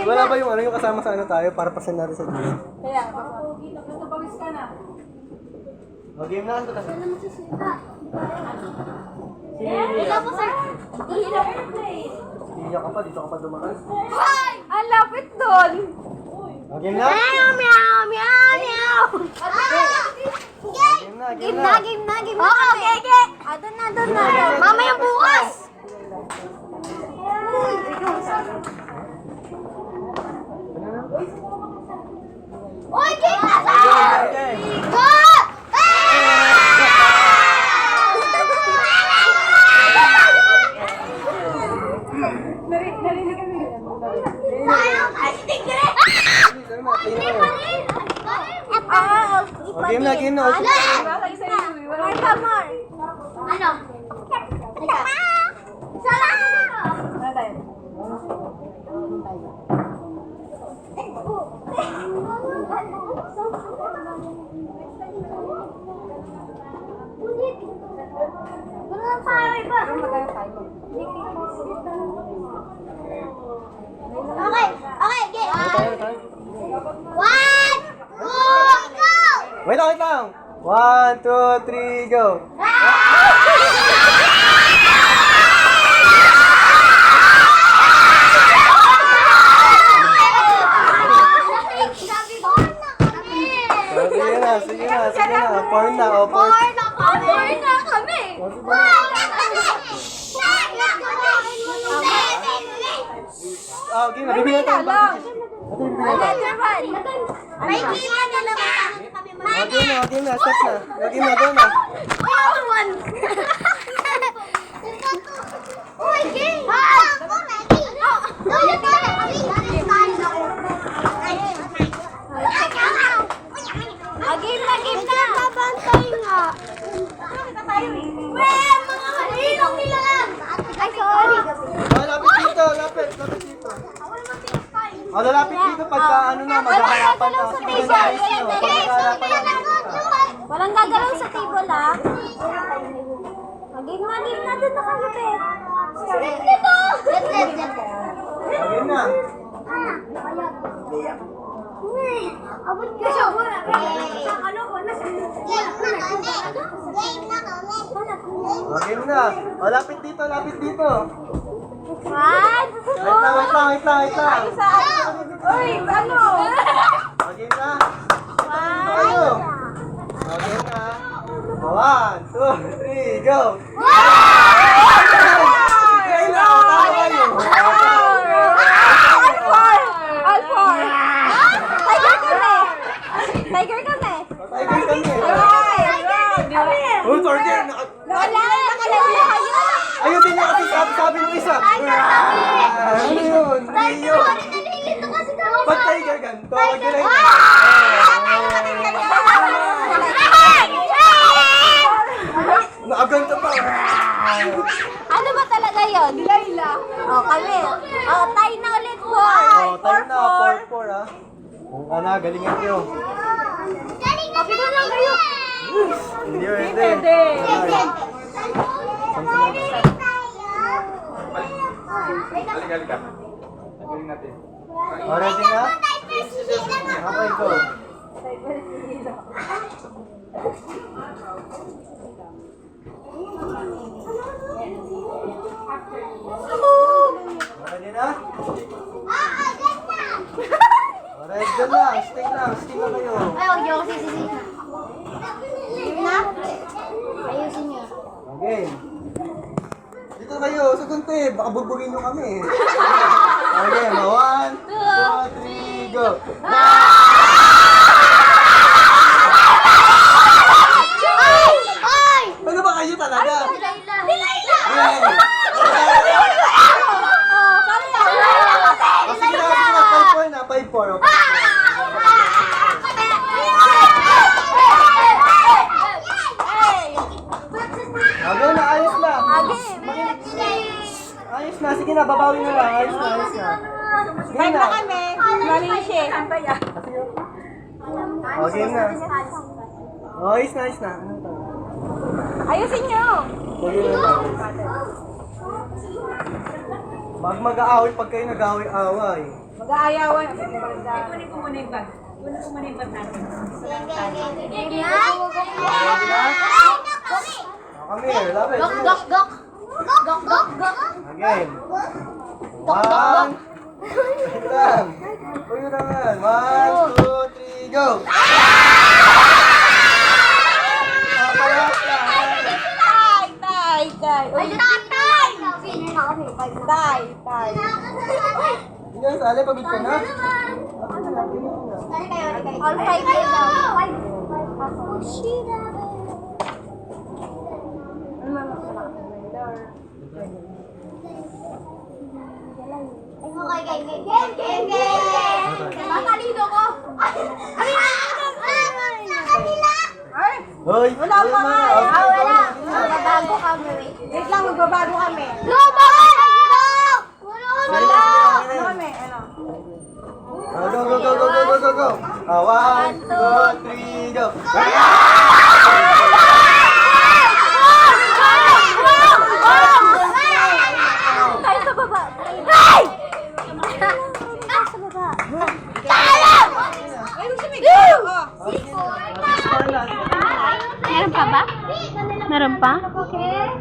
Wala ba yung ano yung kasama sa ano tayo para pasan natin sa gym? Kaya, gusto pawis ka na. Game na. Ikaw po, sir. Ihilap airplane. Iiyak ka pa, dito ka pa dumaan. Ay! Ang lapit doon. Game na? Meow, meow, meow, meow. Game na. Oo, gege. Doon na. Mamaya bukas. Uy, game na, sir! Go! Narinig kami. Ayaw kasi tigre! Game na. Wala ka more. Ano? Teka. Isa lang! Ano tayo? Wala tayo iba. Okay, game. 1, 2, go! Wait lang. 1, 2, 3, go. Sige na. Porn na. Four na kami. Game na. Bibigyan tayo ng bakit. May kita na naman kami. Game na. Stop na. Game na. Go na. Uy, game! Game na! Babantay nga! Well, mga malinong nila lang! Ay, sorry! Lapit dito. Lalapit dito pagka ano na, maghaharapan na. Walang gagalaw sa table, ha? Game na doon na kayo, pe. Let. Game na. Abot ka siya. Game na. Lapit dito. One, two, Wait lang. Uy, ano? Game na. One. Game na. 1, 2, 3, go. Tiger kami. Oh, Torger! Wala, nakalagay kayo. Ayun din niya kasi sabi ng isa. Ano yun? Hindi yun. Ba't Tiger ganito? Galing. Nakaganto pa. Ano ba talaga yun? Layla. Kami. Tayo na ulit, Tayo na. 4-4 ha. Kung ka na, galingan kayo. Sabi ko lang kayo. Hindi. Halika. Nagaling natin. Ready na? Okay, go. Ready na? Alright, dyan lang. Stay lang kayo. Ay, huwag niyo ako sisisi. Game na? Ayusin niyo. Okay. Dito kayo, sa kunti. Baka bugbugin nyo kami. Okay, 1, 2, 3, go. Ay! Ano ba kayo talaga? Layla! Sige na, 5-4 na, 5-4. Okay. Go na, ayos na. Ayos na, sige na, babawi na lang. Ayos na. Sige na. Malishi. Okay na. Ayos na. Ayusin niyo. Sige na. Pag mag-aaway, pag kayo nag-aaway-away. Mag-aayawan. Kunin ko muna yung bag. Kunin ko muna yung bag natin. Ready na? Come here, love it. Gok, gok, gok. Gok, gok, gok. Again. Gok, gok, gok. Wait lang. Uy, naman. 1, 2, 3, go! Parehas lang. Tay, tay. Uy, tay. Tay, tay. Hindi ka sali, pagod ka na. All five kayo. Matalino ko. Hoy! Wala pa nga eh. Wala. Magbabago kami. Wait lang, magbabago kami. Lumaban! Wala. Ano kami? Ano? Go, go, go, go, go, go, go, go! 1, 2, 3, go! Tayo sa baba. Ay! Tayo sa baba. Tayo! Ay, sumigil. Meron pa ba? Meron pa? Okay.